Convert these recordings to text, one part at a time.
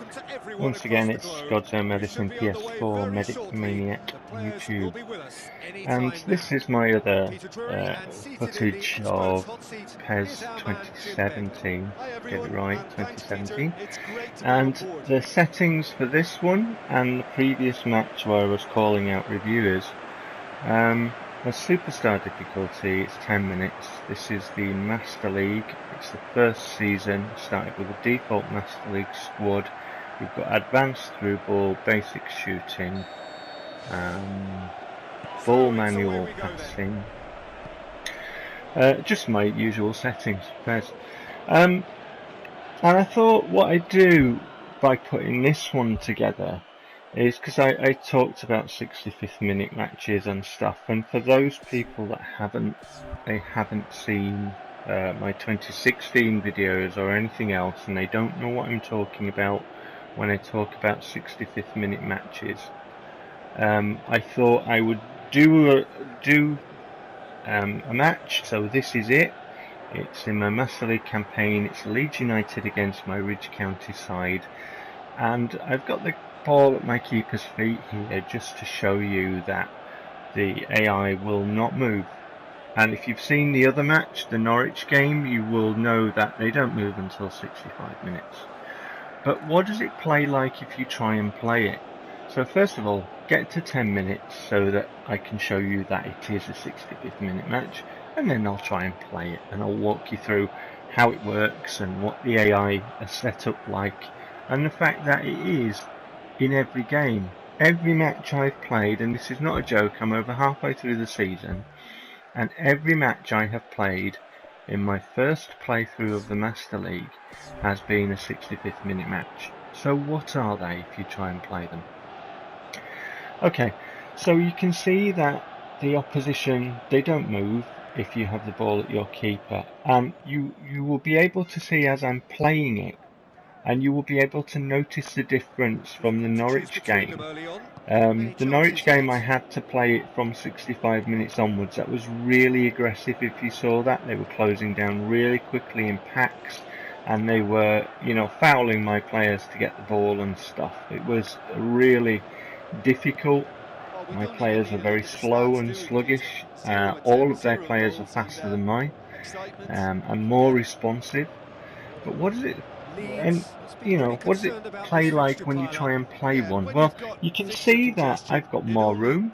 welcome to everyone Once across again, the it's globe. God's Own We shall Medicine be underway PS4 very Medic shortly. Maniac The players will YouTube. be with us any And time this now. is my other Peter Drury, and seated in the footage experts of hot seat, here's PES our man Jim Bed. 2017, Hi get it everyone, right, and thanks Peter. 2017. It's great to be on And board. the settings for this one and the previous match where I was calling out reviewers, the Superstar difficulty, it's 10 minutes. This is the Master League. It's the first season. Started with a default Master League squad. You've got advanced through ball, basic shooting, ball manual passing. Just my usual settings. And I thought what I'd do by putting this one together is because I talked about 65th minute matches and stuff, and for those people that haven't seen my 2016 videos or anything else, and they don't know what I'm talking about when I talk about 65th minute matches, I thought I would do a match. So this is it. It's in my Master League campaign. It's Leeds United against my Ridge County side, and I've got the ball at my keeper's feet here just to show you that the AI will not move. And if you've seen the other match, the Norwich game, you will know that they don't move until 65 minutes. But what does it play like if you try and play it? So first of all, get to 10 minutes so that I can show you that it is a 65th minute match, and then I'll try and play it, and I'll walk you through how it works and what the AI is set up like, and the fact that it is in every game. Every match I've played, and this is not a joke, I'm over halfway through the season, and every match I have played in my first playthrough of the Master League has been a 65th minute match. So what are they if you try and play them? Okay, so you can see that the opposition, they don't move if you have the ball at your keeper, and you will be able to see as I'm playing it, and you will be able to notice the difference from the Norwich game. The Norwich game, I had to play it from 65 minutes onwards. That was really aggressive. If you saw that, they were closing down really quickly in packs, and they were, fouling my players to get the ball and stuff. It was really difficult. My players are very slow and sluggish. All of their players are faster than mine, and more responsive. But what does it, and what does it play like when you try and play one? Well, you can see that I've got more room,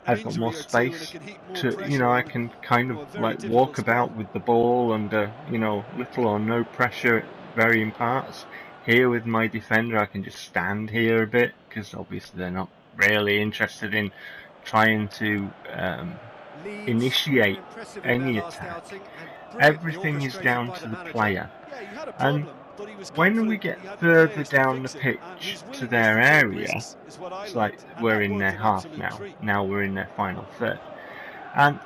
I've got more space to, I can kind of like walk about with the ball under, little or no pressure at varying parts. Here with my defender, I can just stand here a bit because obviously they're not really interested in trying to initiate any attack. Everything is down to the player. And when we get further down the pitch to their area, it's like we're in their half now. Now we're in their final third. And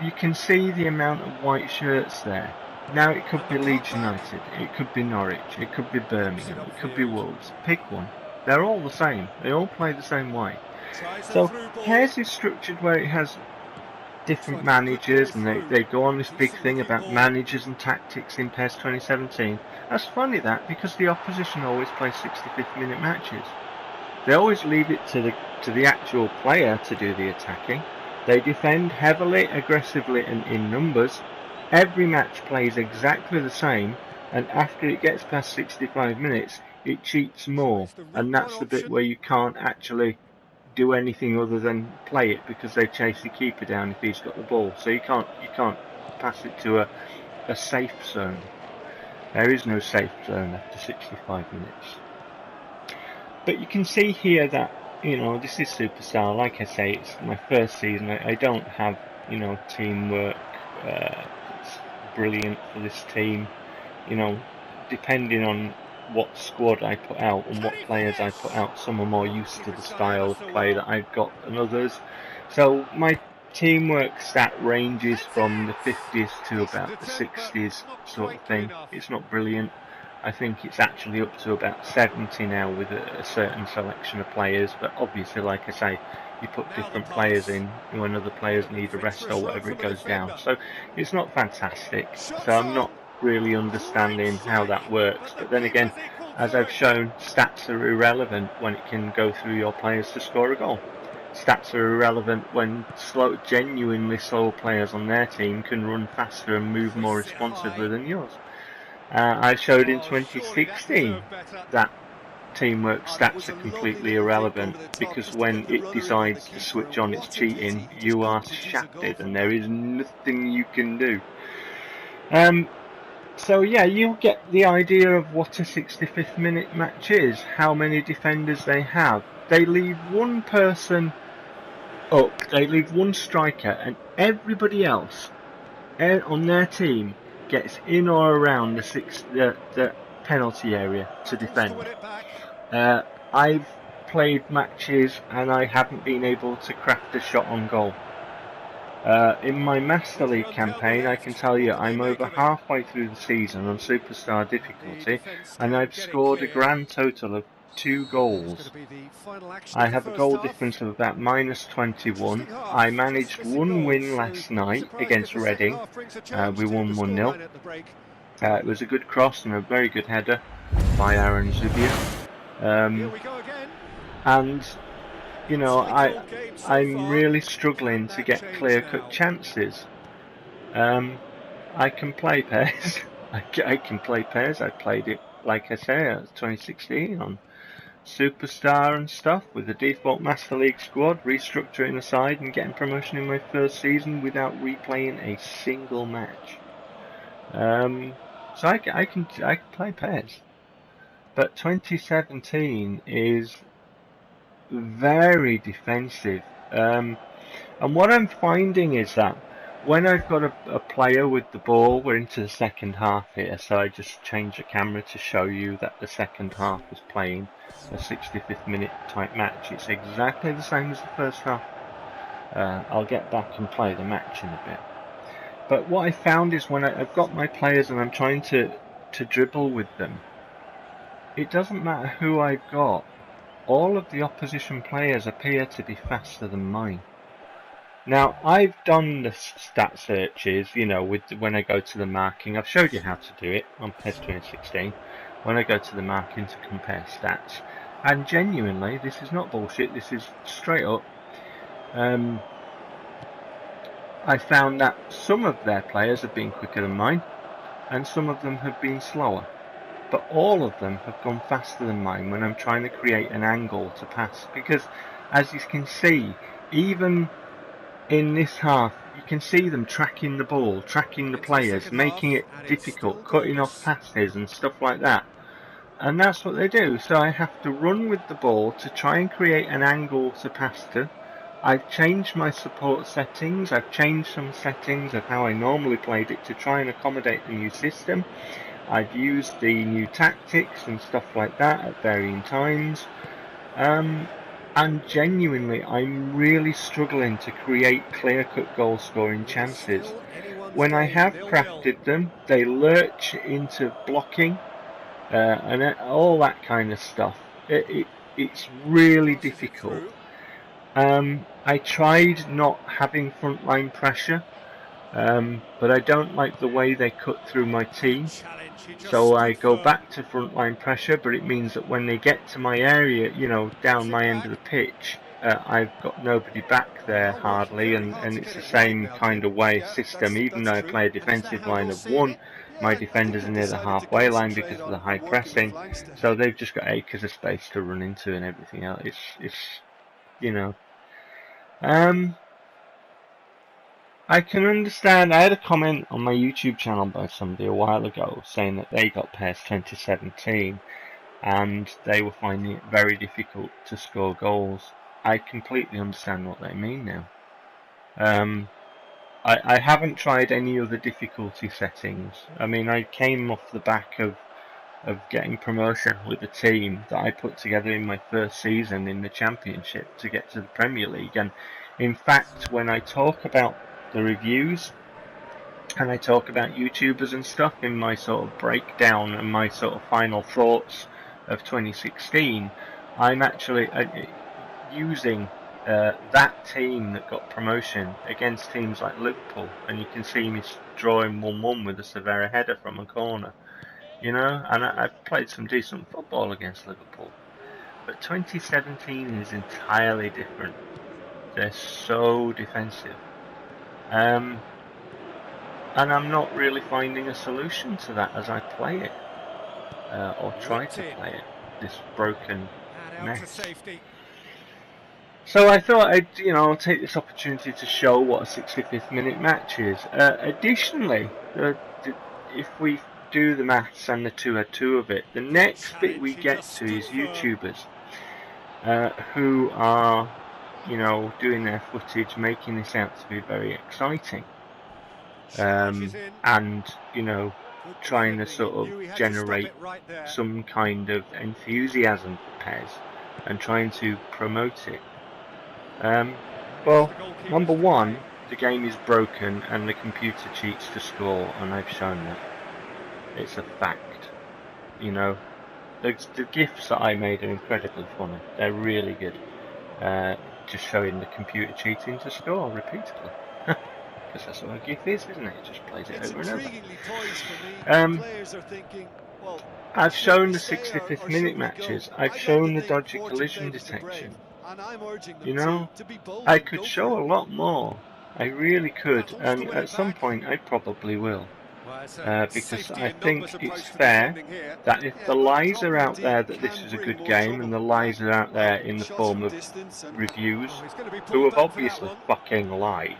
you can see the amount of white shirts there. Now it could be Leeds United, it could be Norwich, it could be Birmingham, it could be Wolves. Pick one. They're all the same. They all play the same way. So PES is structured where it has different managers, and they go on this big thing about managers and tactics in PES 2017. That's funny because the opposition always plays 65th minute matches. They always leave it to the actual player to do the attacking. They defend heavily, aggressively, and in numbers. Every match plays exactly the same, and after it gets past 65 minutes, it cheats more, and that's the bit where you can't actually do anything other than play it because they chase the keeper down if he's got the ball. So you can't pass it to a safe zone. There is no safe zone after 65 minutes. But you can see here that this is Superstar. Like I say, it's my first season. I don't have teamwork. It's brilliant for this team. Depending on what squad I put out and what players I put out, some are more used to the style of play that I've got than others. So my teamwork stat ranges from the 50s to about the 60s sort of thing. It's not brilliant. I think it's actually up to about 70 now with a certain selection of players, but obviously, like I say, you put different players in when other players need a rest or whatever, it goes down. So it's not fantastic. So I'm not really understanding how that works. But then again, as I've shown, stats are irrelevant when it can go through your players to score a goal. Stats are irrelevant when genuinely slow players on their team can run faster and move more responsively than yours. I showed in 2016 that teamwork stats are completely irrelevant, because when it decides to switch on its cheating, you are shafted and there is nothing you can do. So yeah, you get the idea of what a 65th minute match is, how many defenders they have. They leave one person up, they leave one striker, and everybody else on their team gets in or around the penalty area to defend. I've played matches and I haven't been able to craft a shot on goal. In my Master League campaign, I can tell you I'm over halfway through the season on Superstar difficulty, and I've scored a grand total of 2 goals. I have a goal difference of about -21. I managed one win last night against Reading. We won 1-0. It was a good cross and a very good header by Aaron Zubia. And you know, I'm really struggling to get clear-cut chances. I can play PES. I can play PES. I played it, like I say, 2016 on Superstar and stuff, with the default Master League squad, restructuring the side and getting promotion in my first season without replaying a single match. So I can play PES. But 2017 is very defensive, and what I'm finding is that when I've got a player with the ball, we're into the second half here, so I just changed the camera to show you that the second half is playing a 65th minute type match. It's exactly the same as the first half. I'll get back and play the match in a bit. But what I found is when I've got my players and I'm trying to dribble with them, it doesn't matter who I've got. All of the opposition players appear to be faster than mine. Now, I've done the stat searches, you know, when I go to the marking. I've showed you how to do it on PES 2016. When I go to the marking to compare stats. And genuinely, this is not bullshit, this is straight up. I found that some of their players have been quicker than mine, and some of them have been slower. But all of them have gone faster than mine when I'm trying to create an angle to pass. Because, as you can see, even in this half, you can see them tracking the ball, tracking the players, making it difficult, cutting off passes and stuff like that. And that's what they do. So I have to run with the ball to try and create an angle to pass to. I've changed my support settings, I've changed some settings of how I normally played it to try and accommodate the new system. I've used the new tactics and stuff like that at varying times. And genuinely, I'm really struggling to create clear-cut goal-scoring chances. When I have crafted them, they lurch into blocking and all that kind of stuff. It's really difficult. I tried not having frontline pressure, but I don't like the way they cut through my team. So I go back to frontline pressure, but it means that when they get to my area, you know, down my end of the pitch, I've got nobody back there hardly, and it's the same kind of way system. Even though I play a defensive line of 1, my defenders are near the halfway line because of the high pressing, so they've just got acres of space to run into and everything else. It's you know. I can understand. I had a comment on my YouTube channel by somebody a while ago saying that they got PES 2017 and they were finding it very difficult to score goals. I completely understand what they mean now. I haven't tried any other difficulty settings. I mean, I came off the back of getting promotion with a team that I put together in my first season in the Championship to get to the Premier League. And in fact, when I talk about the reviews and I talk about YouTubers and stuff in my sort of breakdown and my sort of final thoughts of 2016, I'm actually using that team that got promotion against teams like Liverpool, and you can see me drawing 1-1 with a Severa header from a corner. you know, and I've played some decent football against Liverpool. But 2017 is entirely different. They're so defensive. And I'm not really finding a solution to that as I play it, or try to play it, this broken mess. So I thought I'd, take this opportunity to show what a 65th minute match is. Additionally, if we do the maths and the 2-2 of it, the next bit we get to is YouTubers who are, doing their footage, making this out to be very exciting, and trying to sort of generate some kind of enthusiasm for PES and trying to promote it. Well, number one, the game is broken and the computer cheats to score, and I've shown that. It's a fact. The GIFs that I made are incredibly funny. They're really good. Just showing the computer cheating to score repeatedly. Because that's what a GIF is, isn't it? It just plays it over and over. I've shown the 65th minute matches. I've shown the dodgy collision detection. I could show a lot more. I really could, and at some point I probably will. Because I think it's fair that if the lies are out there that this is a good game, and the lies are out there in the form of reviews who have obviously fucking lied,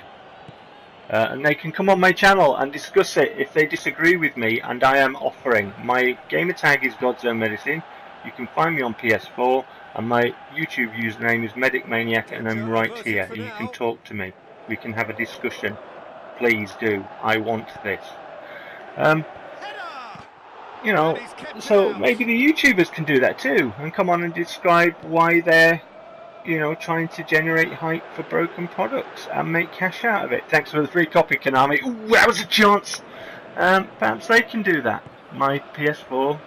and they can come on my channel and discuss it if they disagree with me, and I am offering. My gamer tag is God's Own Medicine. You can find me on PS4, and my YouTube username is Medic Maniac, and I'm right here. You can talk to me. We can have a discussion. Please do. I want this. So maybe the YouTubers can do that too, and come on and describe why they're, trying to generate hype for broken products and make cash out of it. Thanks for the free copy, Konami. Ooh, that was a chance! Perhaps they can do that. My PS4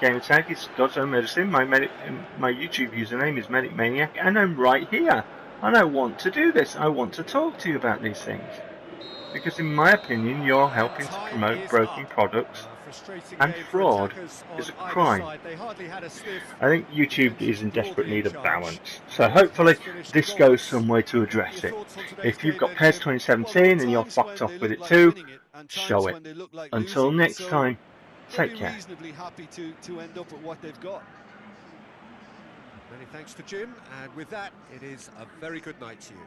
gamer tag is God's Own Medicine. My YouTube username is Medic Maniac, and I'm right here. And I want to do this. I want to talk to you about these things. Because in my opinion, you're helping to promote broken products, and fraud is a crime. I think YouTube is in desperate need of balance, so hopefully this goes some way to address it. If you've got PES 2017 and you're fucked off with it too, show it. Until next time, take care. Many thanks to Jim, and with that, it is a very good night to you.